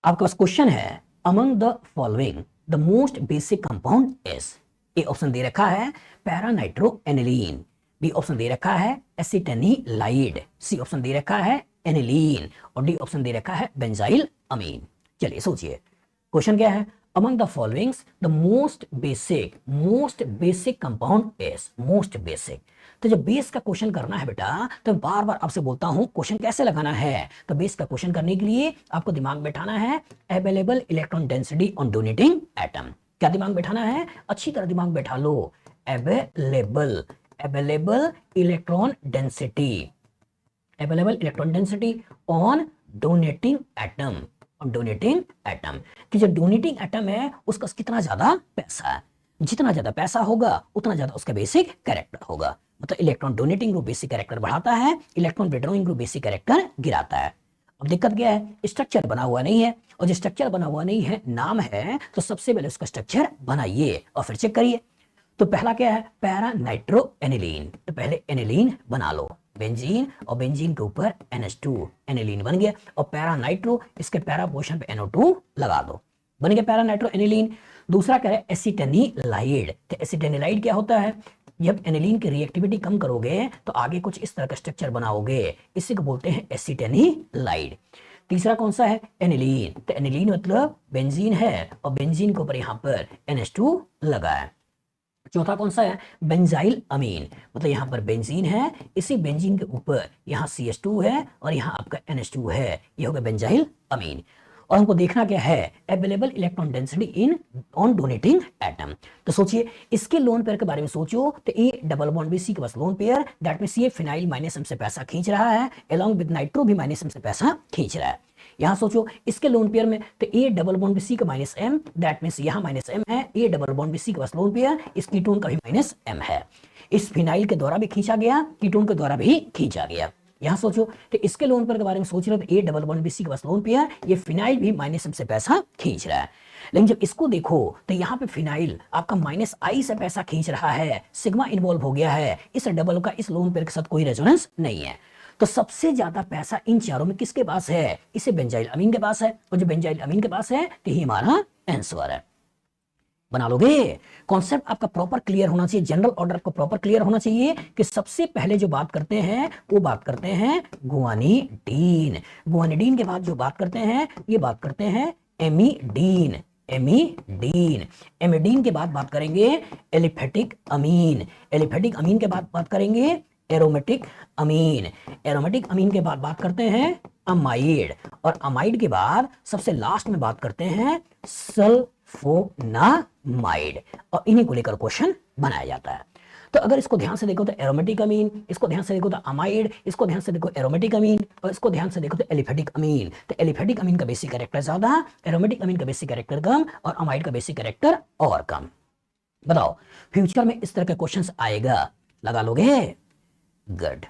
आपके पास क्वेश्चन है, among the following the most basic compound is. A option दे रखा है पैरानाइट्रोएनिलीन, बी ऑप्शन दे रखा है एसिटेनिलाइड, सी ऑप्शन दे रखा है एनिलीन और डी ऑप्शन दे रखा है बेंजाइल अमीन। चलिए सोचिए, क्वेश्चन क्या है, among the followings the most basic compound is. Most basic, तो जब बेस का क्वेश्चन करना है बेटा, तो बार बार आपसे बोलता हूं क्वेश्चन कैसे लगाना है। तो बेस का क्वेश्चन करने के लिए आपको दिमाग बैठाना है available electron density on donating atom. क्या दिमाग बैठाना है, अच्छी तरह दिमाग बैठा लो। Available electron density on donating atom, कि जो डोनेटिंग एटम है उसका कितना ज्यादा पैसा है, जितना ज्यादा पैसा होगा उतना ज्यादा उसका बेसिक कैरेक्टर होगा। मतलब electron donating group basic character बढ़ाता है, electron withdrawing group basic character गिराता है। अब दिक्कत क्या है, स्ट्रक्चर बना हुआ नहीं है, और जो स्ट्रक्चर बना हुआ नहीं है नाम है, तो सबसे पहले उसका स्ट्रक्चर बनाइए और फिर चेक करिए। तो पहला क्या है, पैरानाइट्रोएनिलीन, तो पहले एनिलीन बना लो, बेंजीन और बेंजीन के ऊपर NH2, एनिलीन बन गया। और पैरानाइट्रो, इसके पैरा पोर्शन पे NO2 लगा दो, बन गया पैरानाइट्रोएनिलीन। दूसरा क्या है, एसिटेनिलाइड। तो एसिटेनिलाइड क्या होता है, जब एनिलीन की रिएक्टिविटी कम करोगे तो आगे कुछ इस तरह का स्ट्रक्चर बनाओगे, इसी को बोलते हैं एसिटेनिलाइड। तीसरा कौन सा है, एनिलीन। तो एनिलीन मतलब बेंजीन है और बेंजीन के ऊपर यहां पर NH2 लगा है। चौथा कौन सा है, बेंजाइल अमीन, मतलब यहां पर बेंजीन है, इसी बेंजीन के ऊपर यहां CH2 है और यहां आपका NH2 है, ये हो गया बेंजाइल अमीन। और हमको देखना क्या है, available electron density in on donating atom. तो सोचिए इसके लोन पेयर के बारे में सोचो, तो ए डबल बॉन्ड BC के पास लोन पेयर, दैट मींस ये फिनाइल माइनस M से पैसा खींच रहा है, अलोंग विद नाइट्रो भी माइनस M से पैसा खींच रहा है। यहां सोचो इसके लोन पेयर में, तो ए डबल बॉन्ड BC का माइनस M, दैट मींस यहां माइनस M है, ए डबल बॉन्ड BC के पास लोन पेयर, इस कीटोन का भी माइनस M है, इस फिनाइल के द्वारा भी खींचा गया, कीटोन के द्वारा भी खींचा गया। यहां सोचो, तो इसके लोन पेयर के बारे में सोच रहे हो, तो ए डबल बॉन्ड BC के पास लोन पेयर, ये फिनाइल भी माइनस M से पैसा खींच रहा है। लेकिन जब इसको देखो तो यहाँ पे फिनाइल आपका माइनस I से पैसा खींच रहा है, सिग्मा इन्वॉल्व हो गया है, इस डबल का इस लोन पेयर के साथ कोई रेजोनेंस नहीं है। तो सबसे ज्यादा पैसा इन चारों में किसके पास है, इसे बेंजाइल अमीन के पास है, और जो बेंजाइल अमीन के पास है तो ही हमारा आंसर है। बना लोगे, कॉन्सेप्ट आपका प्रॉपर क्लियर होना चाहिए, जनरल ऑर्डर आपको प्रॉपर क्लियर होना चाहिए कि सबसे पहले जो बात करते हैं वो बात करते हैं गुआनिडीन, गुआनिडीन के बाद जो बात करते हैं ये बात करते हैं एमिडीन, एमिडीन के बाद बात करेंगे एलिफेटिक अमीन, एलिफेटिक अमीन के बाद बात करेंगे एरोमेटिक अमीन, एरोमेटिक अमीन के बाद बात करते हैं अमाइड, और अमाइड के बाद सबसे लास्ट में बात करते हैं सल्फोनामाइड, और इन्हीं को लेकर क्वेश्चन बनाया जाता है। तो अगर इसको ध्यान से देखो तो एरोमेटिक अमीन, इसको ध्यान से देखो तो अमाइड, इसको ध्यान से देखो एरोमेटिक अमीन, और इसको ध्यान से देखो तो एलिफेटिक अमीन। तो एलिफेटिक अमीन का बेसिक कैरेक्टर ज्यादा, एरोमेटिक अमीन का बेसिक कैरेक्टर कम, और अमाइड का बेसिक कैरेक्टर और कम। बताओ फ्यूचर में इस तरह के क्वेश्चंस आएगा, लगा लोगे? गुड।